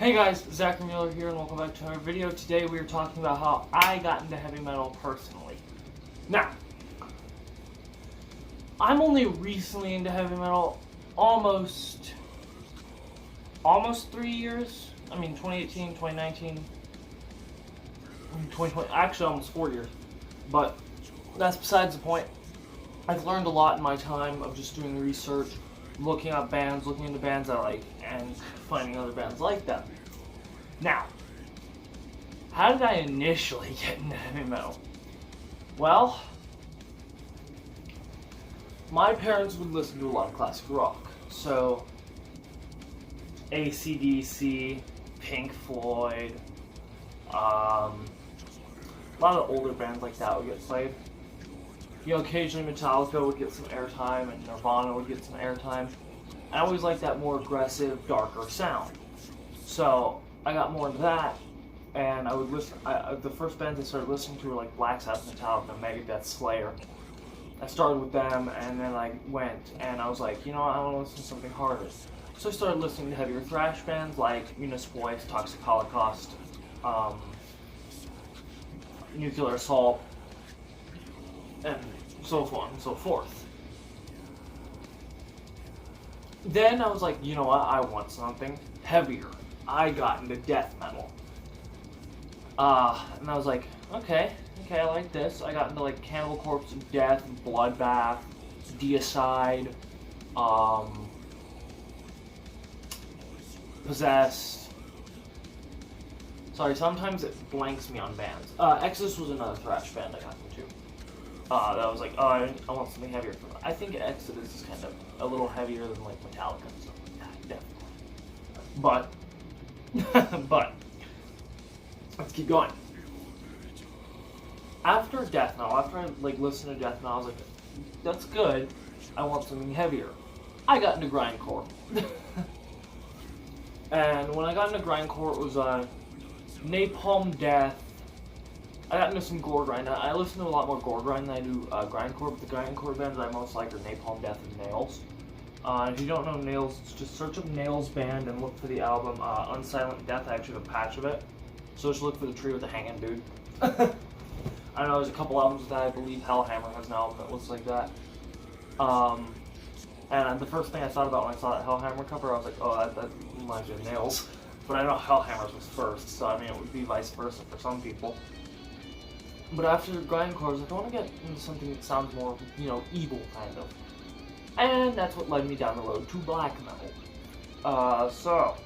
Hey guys, Zach Mueller here and welcome back to our video. Today we are talking about how I got into heavy metal personally. Now, I'm only recently into heavy metal, almost 3 years. I mean 2018, 2019, 2020, actually almost 4 years. But that's besides the point. I've learned a lot in my time of just doing research, looking at bands, looking into bands I like, and finding other bands like them. Now, how did I initially get into heavy metal? Well, my parents would listen to a lot of classic rock. So, AC/DC, Pink Floyd, a lot of older bands like that would get played. You know, occasionally Metallica would get some airtime, and Nirvana would get some airtime. I always liked that more aggressive, darker sound. So I got more into that, and I would listen. The first bands I started listening to were like Black Sabbath, Metallica, Megadeth, Slayer. I started with them, and then I went, and I was like, you know what, I want to listen to something harder. So I started listening to heavier thrash bands like Municipal Waste, Toxic Holocaust, Nuclear Assault, and so on and so forth. Then I was like, you know what, I want something heavier. I got into death metal. And I was like, okay, I like this. I got into like Cannibal Corpse, Death, Bloodbath, Deicide, Possessed. Sorry, sometimes it blanks me on bands. Exodus was another thrash band I got into. That was like, oh, I want something heavier. I think Exodus is kind of a little heavier than like Metallica and stuff like that, definitely. But let's keep going. After death metal, after I like listened to death metal, I was like, that's good. I want something heavier. I got into grindcore. And when I got into grindcore, it was Napalm Death. I got into some gore grind. I listen to a lot more gore grind than I do grindcore, but the grindcore bands I most like are Napalm Death and Nails. If you don't know Nails, just search up Nails band and look for the album Unsilent Death. I actually have a patch of it. So just look for the tree with the hanging dude. I know there's a couple albums that I believe Hellhammer has an album that looks like that. And the first thing I thought about when I saw that Hellhammer cover, I was like, oh, that reminds me of Nails. But I know Hellhammer's was first, so I mean it would be vice versa for some people. But after grindcore, I was like, I want to get into something that sounds more, you know, evil, kind of. And that's what led me down the road to black metal. So,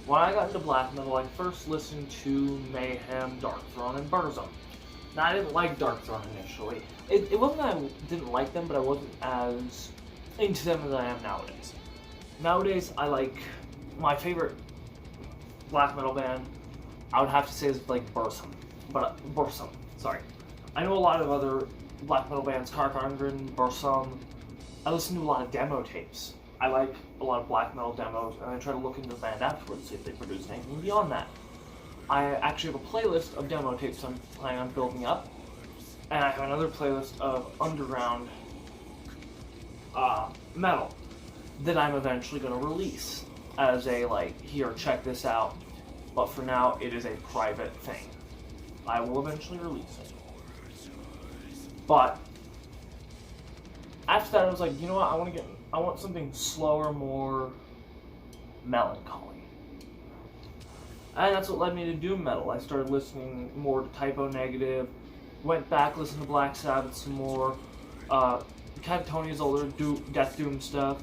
when I got into black metal, I first listened to Mayhem, Darkthrone, and Burzum. Now, I didn't like Darkthrone initially. It wasn't that I didn't like them, but I wasn't as into them as I am nowadays. Nowadays, I like my favorite black metal band, I would have to say is like Burzum. Sorry. I know a lot of other black metal bands, Karkangren, Burzum. I listen to a lot of demo tapes. I like a lot of black metal demos, and I try to look into the band afterwards, see if they produce anything beyond that. I actually have a playlist of demo tapes I'm planning on building up, and I have another playlist of underground metal that I'm eventually going to release as a, like, here, check this out. But for now, it is a private thing. I will eventually release it. But after that, I was like, you know what? I want something slower, more melancholy. And that's what led me to doom metal. I started listening more to Typo Negative, went back, listened to Black Sabbath some more, Catatonia's older Death Doom stuff,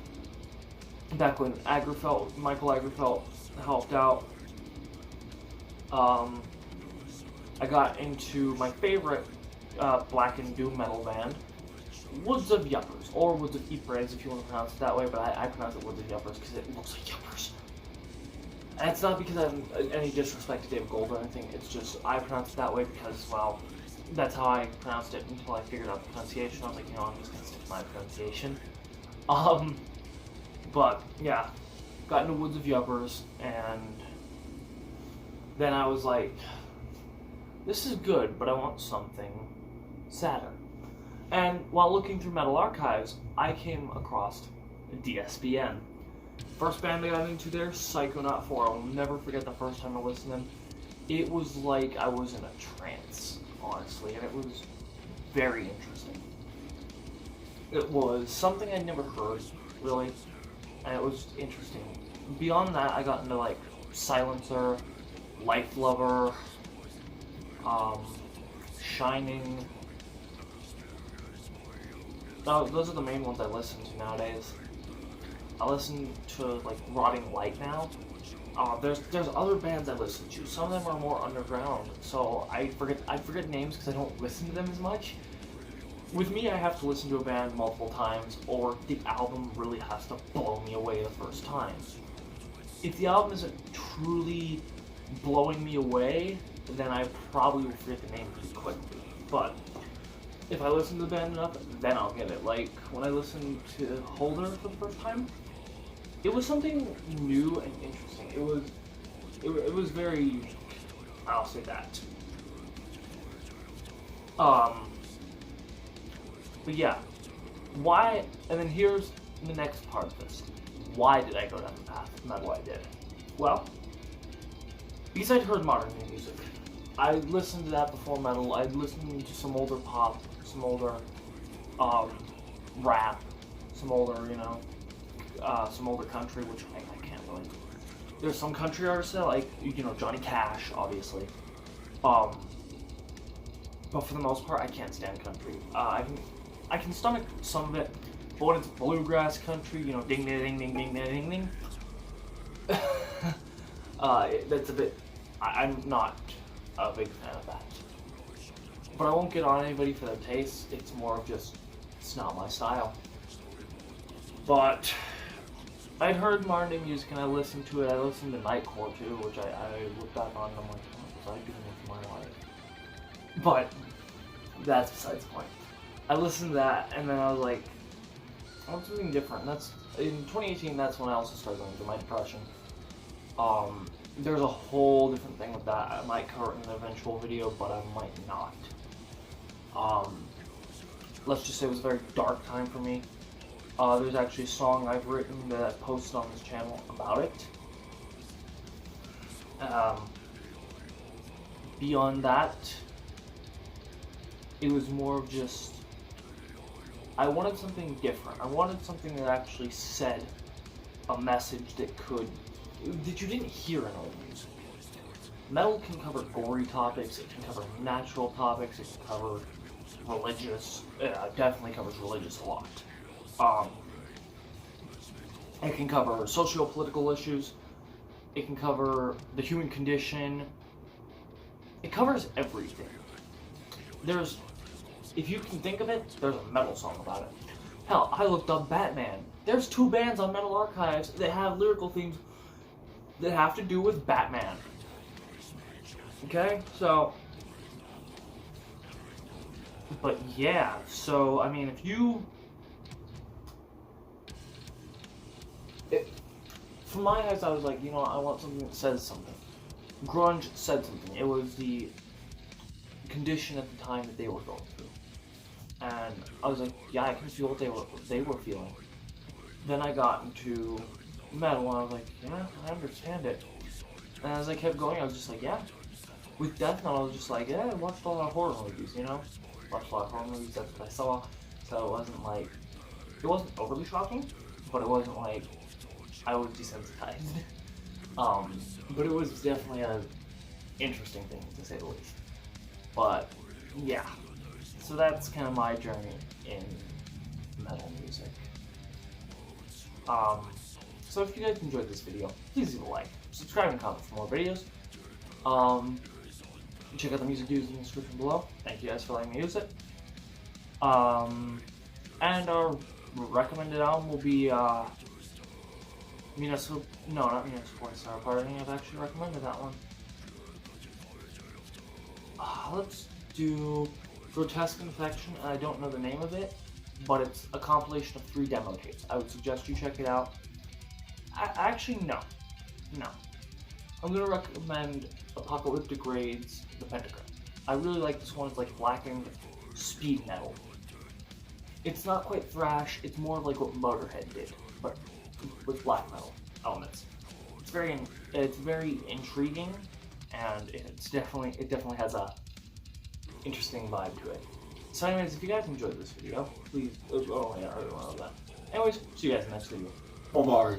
back when Michael Agrafelt helped out. I got into my favorite black and doom metal band, Woods of Yuppers, or Woods of Ypres if you want to pronounce it that way, but I pronounce it Woods of Yuppers because it looks like yuppers. And it's not because I have any disrespect to Dave Gold or anything, it's just I pronounce it that way because, well, that's how I pronounced it until I figured out the pronunciation. I was like, you know, I'm just going to stick to my pronunciation. But, yeah, got into Woods of Yuppers, and then I was like, this is good, but I want something sadder. And while looking through Metal Archives, I came across DSBN. First band I got into there, Psychonaut 4. I'll never forget the first time I listened to them. It was like I was in a trance, honestly, and it was very interesting. It was something I'd never heard, really, and it was interesting. Beyond that, I got into like Silencer, Life Lover, Shining. Those are the main ones I listen to nowadays. I listen to like Rotting Light now. There's other bands I listen to. Some of them are more underground, so I forget names because I don't listen to them as much. With me, I have to listen to a band multiple times, or the album really has to blow me away the first time. If the album isn't truly blowing me away, then I probably will forget the name pretty quickly. But if I listen to the band enough, then I'll get it. Like when I listened to Holder for the first time, it was something new and interesting. It was very, I'll say that. But yeah, why? And then here's the next part of this. Why did I go down the path of metal I did? Well, because I'd heard modern music. I listened to that before metal. I'd listened to some older pop, some older rap, some older, some older country, which I can't really. There's some country artists that like, Johnny Cash, obviously. But for the most part, I can't stand country. I can stomach some of it, but when it's bluegrass country, ding ding ding ding ding ding ding, that's a bit. I'm not a big fan of that. But I won't get on anybody for their taste. It's more of just, it's not my style. But I'd heard modern day music and I listened to it. I listened to Nightcore too, which I look back on and I'm like, what was I doing with my life? But that's besides the point. I listened to that and then I was like, I want something different. That's in 2018. That's when I also started going through my depression. There's a whole different thing with that. I might cover it in an eventual video, but I might not. Let's just say it was a very dark time for me. There's actually a song I've written that I've posted on this channel about it. Beyond that, it was more of just, I wanted something different. I wanted something that actually said a message that you didn't hear in old music. Metal can cover gory topics, it can cover natural topics, it can cover religious, definitely covers religious a lot. It can cover socio-political issues, it can cover the human condition, it covers everything. If you can think of it, there's a metal song about it. Hell, I looked up Batman. There's 2 bands on Metal Archives that have lyrical themes that have to do with Batman. Okay, so, but yeah, so, I mean, from my eyes, I was like, I want something that says something. Grunge said something. It was the condition at the time that they were going through. And I was like, yeah, I can feel what they were feeling. Then I got into metal, and I was like, yeah, I understand it. And as I kept going, I was just like, yeah. With death metal, I was just like, yeah, I watched a lot of horror movies, Watched a lot of horror movies, that's what I saw. So it wasn't overly shocking, but it wasn't like I was desensitized. But it was definitely an interesting thing, to say the least. But, yeah. So that's kind of my journey in metal music. So if you guys enjoyed this video, please leave a like, subscribe, and comment for more videos. Check out the music used in the description below. Thank you guys for letting me use it. And our recommended album will be Municipal. No, not Municipal Star Part. I think I've actually recommended that one. Let's do Grotesque Infection. I don't know the name of it, but it's a compilation of 3 demo tapes. I would suggest you check it out. Actually, no. I'm gonna recommend Apocalyptic Raids, The Pentagram. I really like this one. It's like blackened speed metal. It's not quite thrash. It's more like what Motorhead did, but with black metal elements. It's very intriguing, and it definitely has a interesting vibe to it. So anyways, if you guys enjoyed this video, please, oh yeah, I already went over that. Anyways, see you guys in the next video. Bye-bye.